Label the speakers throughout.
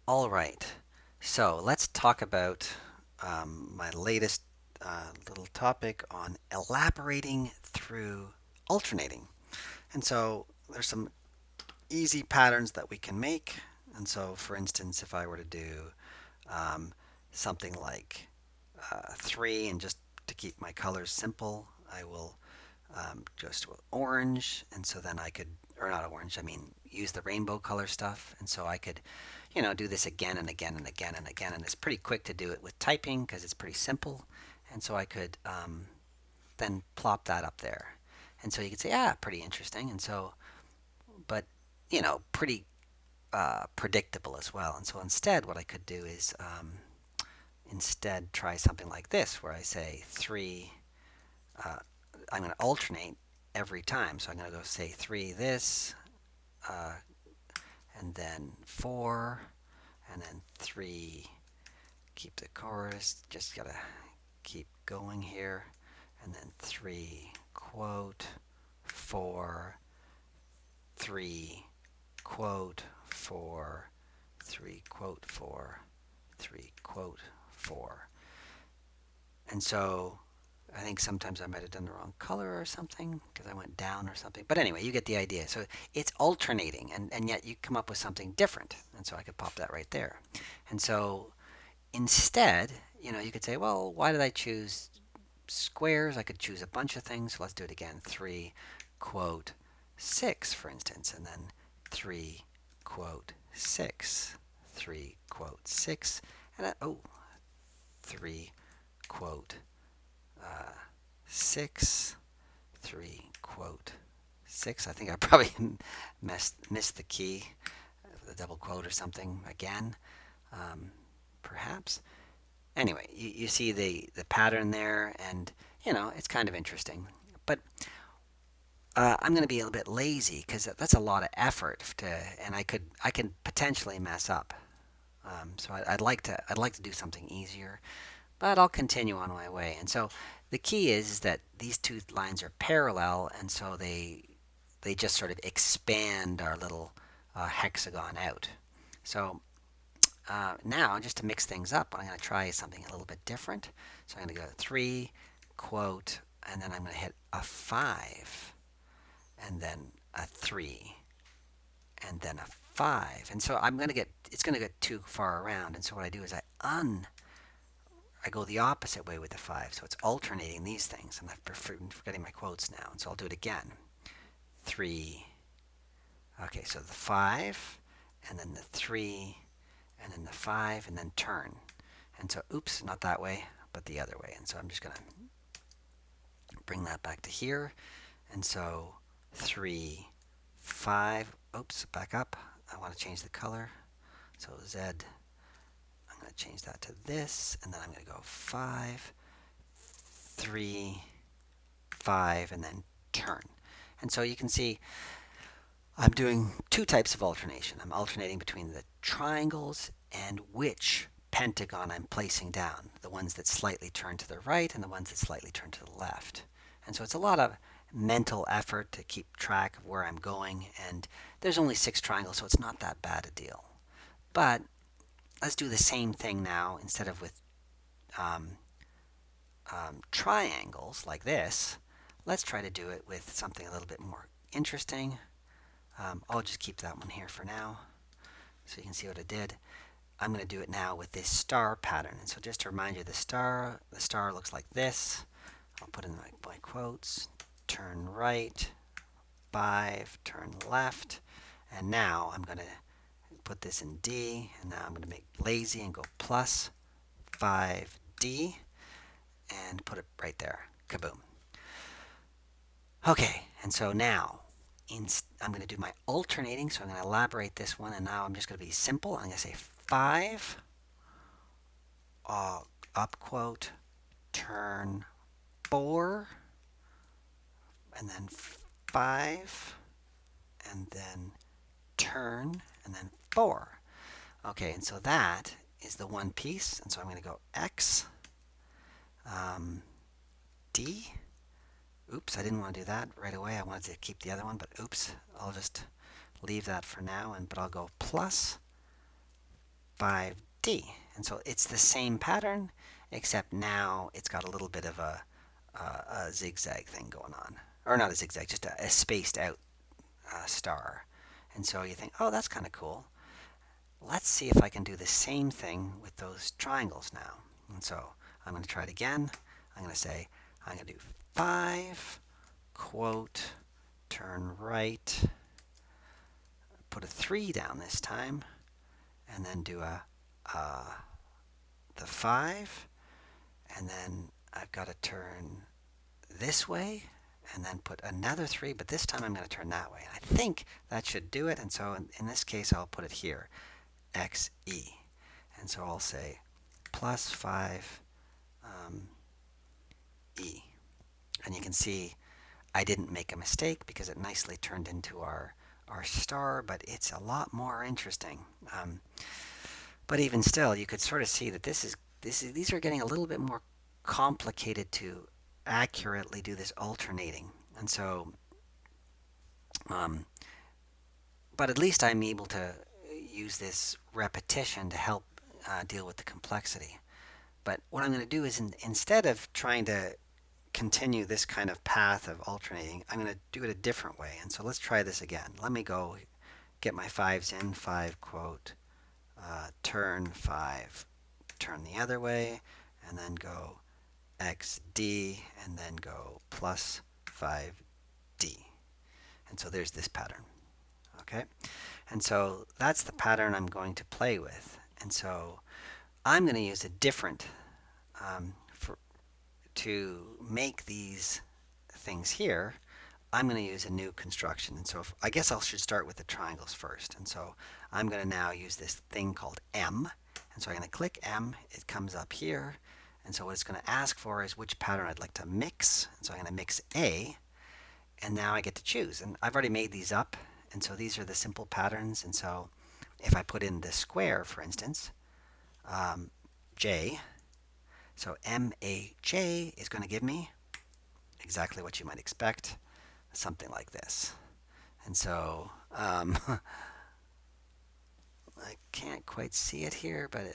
Speaker 1: All right. So let's talk about my latest little topic on elaborating through alternating. And so there's some easy patterns that we can make. And so, for instance, if I were to do um, something like 3, and just to keep my colors simple, I will just with orange, and so then I could, or not orange, I mean, use the rainbow color stuff, and so I could, do this again and again and again and again, and it's pretty quick to do it with typing because it's pretty simple, and so I could then plop that up there, and so you could say, pretty interesting, and so, but pretty predictable as well, and so instead, what I could do is instead try something like this, where I say 3. Uh, I'm going to alternate every time. So I'm going to go say 3 this, uh, and then 4, and then 3. Keep the chorus. Just got to keep going here. And then 3, quote, 4, 3, quote, 4, 3, quote, 4, 3, quote, 4. And so I think sometimes I might have done the wrong color or something because I went down or something. But anyway, you get the idea. So it's alternating, and yet you come up with something different. And so I could pop that right there. And so instead, you could say, well, why did I choose squares? I could choose a bunch of things. So let's do it again. 3, quote, 6, for instance, and then 3, quote, 6, 3, quote, 6, and 3, quote, 6, 3, quote, 6. I think I probably missed the key, the double quote or something again, perhaps. Anyway, you see the pattern there, and it's kind of interesting. But I'm going to be a little bit lazy because that's a lot of effort and I could potentially mess up. So I'd like to do something easier, but I'll continue on my way. And so the key is that these two lines are parallel, and so they just sort of expand our little hexagon out. So now, just to mix things up, I'm going to try something a little bit different. So I'm going to go 3, quote, and then I'm going to hit a 5, and then a 3, and then a 5. And so it's going to get too far around. And so what I do is I go the opposite way with the 5. So it's alternating these things. And I'm forgetting my quotes now. And so I'll do it again. 3. Okay, so the 5, and then the 3, and then the 5, and then turn. And so, oops, not that way, but the other way. And so I'm just going to bring that back to here. And so 3, 5, oops, back up. I want to change the color. So Z, I'm going to change that to this, and then I'm going to go 5, 3, 5, and then turn. And so you can see I'm doing two types of alternation. I'm alternating between the triangles and which pentagon I'm placing down, the ones that slightly turn to the right and the ones that slightly turn to the left. And so it's a lot of mental effort to keep track of where I'm going, and there's only 6 triangles, so it's not that bad a deal. But let's do the same thing now. Instead of with um, triangles like this, let's try to do it with something a little bit more interesting. I'll just keep that one here for now so you can see what I did. I'm going to do it now with this star pattern. And so just to remind you, the star looks like this. I'll put in my quotes, turn right, 5, turn left, and now I'm going to put this in D, and now I'm going to make lazy and go plus 5D, and put it right there. Kaboom. Okay, and so now I'm going to do my alternating, so I'm going to elaborate this one, and now I'm just going to be simple. I'm going to say 5, up quote, turn 4, and then 5, and then turn, and then 4. Okay, and so that is the one piece, and so I'm going to go X, D. Oops, I didn't want to do that right away. I wanted to keep the other one, but oops, I'll just leave that for now, but I'll go plus 5D. And so it's the same pattern, except now it's got a little bit of a zigzag thing going on. Or not a zigzag, just a spaced out star. And so you think, oh, that's kind of cool. Let's see if I can do the same thing with those triangles now. And so I'm going to try it again. I'm going to say, I'm going to do 5, quote, turn right, put a 3 down this time, and then do the 5, and then I've got to turn this way, and then put another 3, but this time I'm going to turn that way. And I think that should do it, and so in this case I'll put it here, XE. And so I'll say plus 5 E. And you can see I didn't make a mistake because it nicely turned into our star, but it's a lot more interesting. But even still, you could sort of see that these are getting a little bit more complicated to accurately do this alternating. And so, but at least I'm able to use this repetition to help deal with the complexity. But what I'm going to do is instead of trying to continue this kind of path of alternating, I'm going to do it a different way. And so let's try this again. Let me go get my 5s in, 5 quote, turn 5, turn the other way, and then go XD, and then go plus 5D. And so there's this pattern. Okay? And so that's the pattern I'm going to play with. And so I'm going to use a different to make these things here. I'm going to use a new construction. And so I guess I should start with the triangles first. And so I'm going to now use this thing called M. And so I'm going to click M. It comes up here. And so what it's going to ask for is which pattern I'd like to mix. And so I'm going to mix A. And now I get to choose. And I've already made these up. And so these are the simple patterns. And so if I put in the square, for instance, J, so MAJ is going to give me exactly what you might expect, something like this. And so I can't quite see it here, but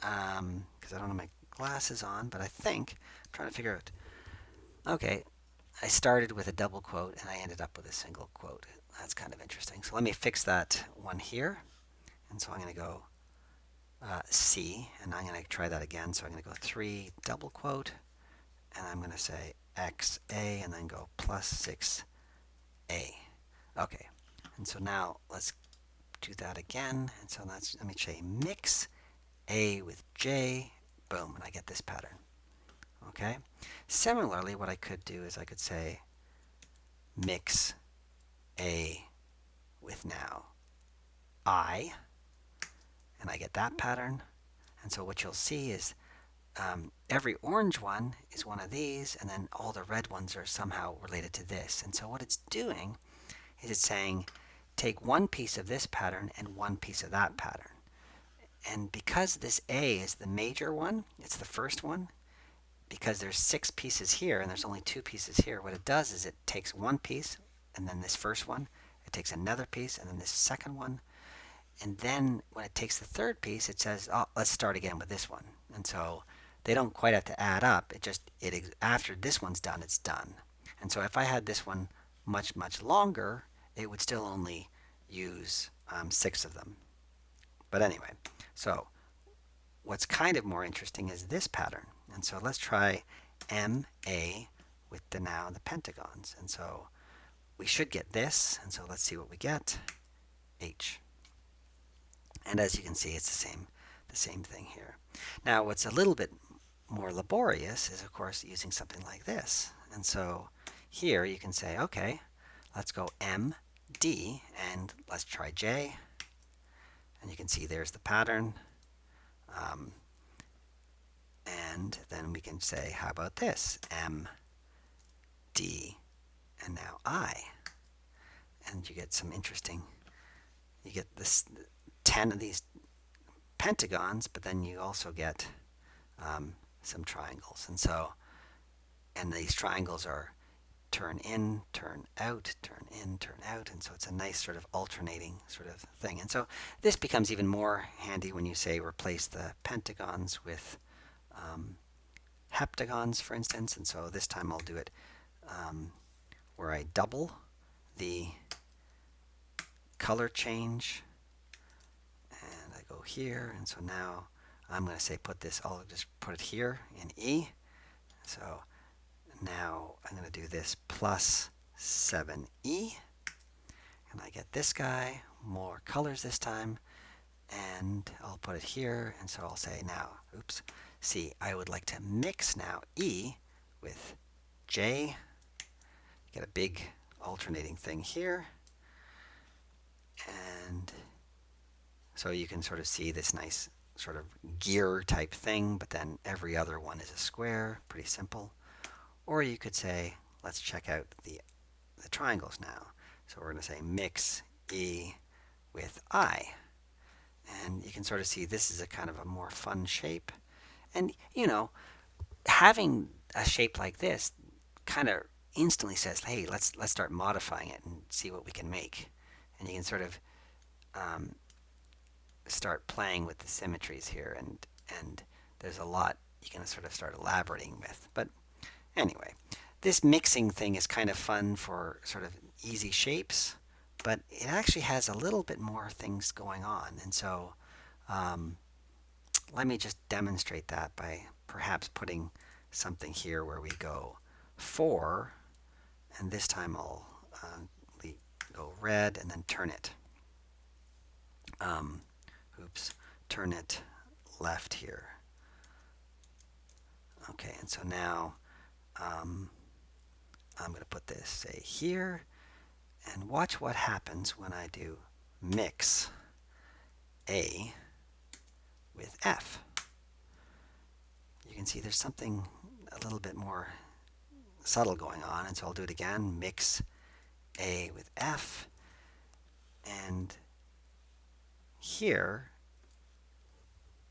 Speaker 1: because I don't have my glasses on, but I think I'm trying to figure out. Okay, I started with a double quote and I ended up with a single quote. That's kind of interesting. So let me fix that one here. And so I'm going to go C, and I'm going to try that again. So I'm going to go 3 double quote, and I'm going to say XA, and then go plus 6A. Okay, and so now let's do that again. And so let me say mix A with J, boom, and I get this pattern. Okay. Similarly, what I could do is I could say mix A with now I, and I get that pattern. And so what you'll see is every orange one is one of these, and then all the red ones are somehow related to this. And so what it's doing is it's saying take one piece of this pattern and one piece of that pattern. And because this A is the major one, it's the first one, because there's 6 pieces here and there's only 2 pieces here, what it does is it takes one piece and then this first one, it takes another piece and then this second one, and then when it takes the third piece, it says, oh, let's start again with this one. And so they don't quite have to add up. After this one's done, it's done. And so if I had this one much, much longer, it would still only use 6 of them. But anyway, so what's kind of more interesting is this pattern. And so let's try MA with the pentagons. And so we should get this. And so let's see what we get. H. And as you can see, it's the same thing here. Now, what's a little bit more laborious is, of course, using something like this. And so here you can say, okay, let's go M, D, and let's try J. And you can see there's the pattern. And then we can say, how about this? M, D, and now I. And you get some interesting, you get this 10 of these pentagons, but then you also get some triangles. And these triangles are turn in, turn out, turn in, turn out. And so it's a nice sort of alternating sort of thing. And so this becomes even more handy when you say replace the pentagons with heptagons, for instance. And so this time I'll do it where I double the color change, and I go here. And so now I'm going to say I'll just put it here in E. So now I'm going to do this plus 7E, and I get this guy, more colors this time, and I'll put it here. And so I'll say now, oops, see, I would like to mix now E with J, get a big alternating thing here. And so you can sort of see this nice sort of gear type thing, but then every other one is a square, pretty simple. Or you could say, let's check out the triangles now. So we're going to say mix E with I. And you can sort of see this is a kind of a more fun shape. And, you know, having a shape like this kind of instantly says, hey, let's start modifying it and see what we can make. And you can sort of start playing with the symmetries here, and there's a lot you can sort of start elaborating with. But anyway, this mixing thing is kind of fun for sort of easy shapes, but it actually has a little bit more things going on. And so let me just demonstrate that by perhaps putting something here where we go 4, and this time I'll go red and then turn it. Turn it left here. Okay, and so now I'm going to put this, say, here, and watch what happens when I do mix A with F. You can see there's something a little bit more subtle going on, and so I'll do it again, mix A with F, and here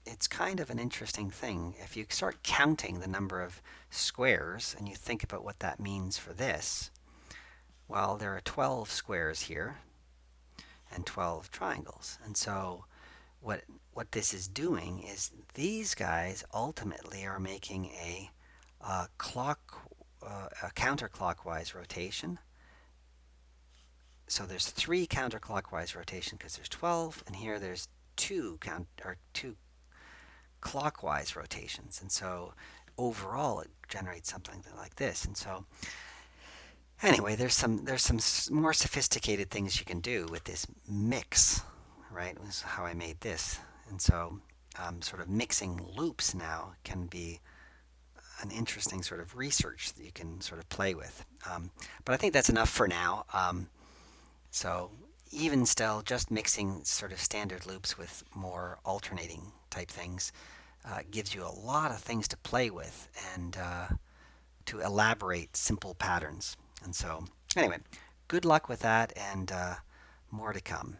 Speaker 1: it's kind of an interesting thing. If you start counting the number of squares and you think about what that means for this, well, there are 12 squares here and 12 triangles. And so what this is doing is these guys ultimately are making a counterclockwise rotation. So there's 3 counterclockwise rotations because there's 12, and here there's 2 clockwise rotations. And so overall it generates something like this. And so anyway, there's some more sophisticated things you can do with this mix, right? Was how I made this. And so sort of mixing loops now can be an interesting sort of research that you can sort of play with. But I think that's enough for now. So even still, just mixing sort of standard loops with more alternating type things gives you a lot of things to play with and to elaborate simple patterns. And so anyway, good luck with that, and more to come.